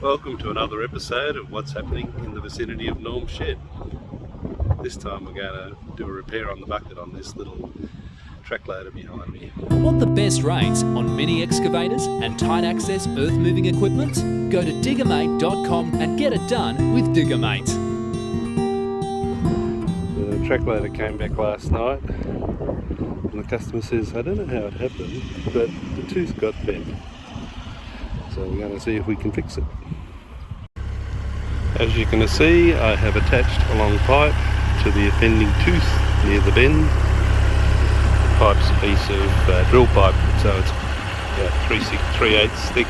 Welcome to another episode of what's happening in the vicinity of Norm's shed. This time we're going to do a repair on the bucket on this little track loader behind me. Want the best rates on mini excavators and tight access earth moving equipment? Go to Diggermate.com and get it done with Diggermate. The track loader came back last night and the customer says, I don't know how it happened, but the tooth got bent. So we're going to see if we can fix it. As you can see, I have attached a long pipe to the offending tooth near the bend. The pipe's a piece of drill pipe, so it's about 3/8 thick.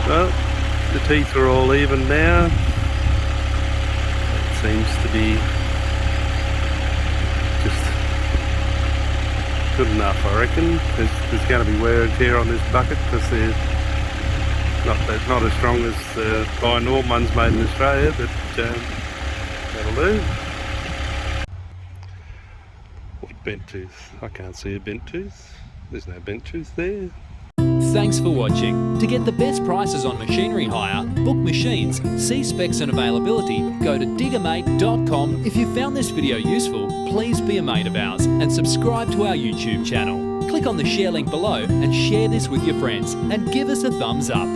Well, the teeth are all even now. It seems to be just good enough, I reckon. There's going to be wear and tear on this bucket because they're not as strong as the bi-norm ones made in Australia, but that'll do. What bent tooth? I can't see a bent tooth. There's no bent tooth there. Thanks for watching. To get the best prices on machinery hire, book machines, see specs and availability, go to Diggermate.com. If you found this video useful, please be a mate of ours and subscribe to our YouTube channel. Click on the share link below and share this with your friends and give us a thumbs up.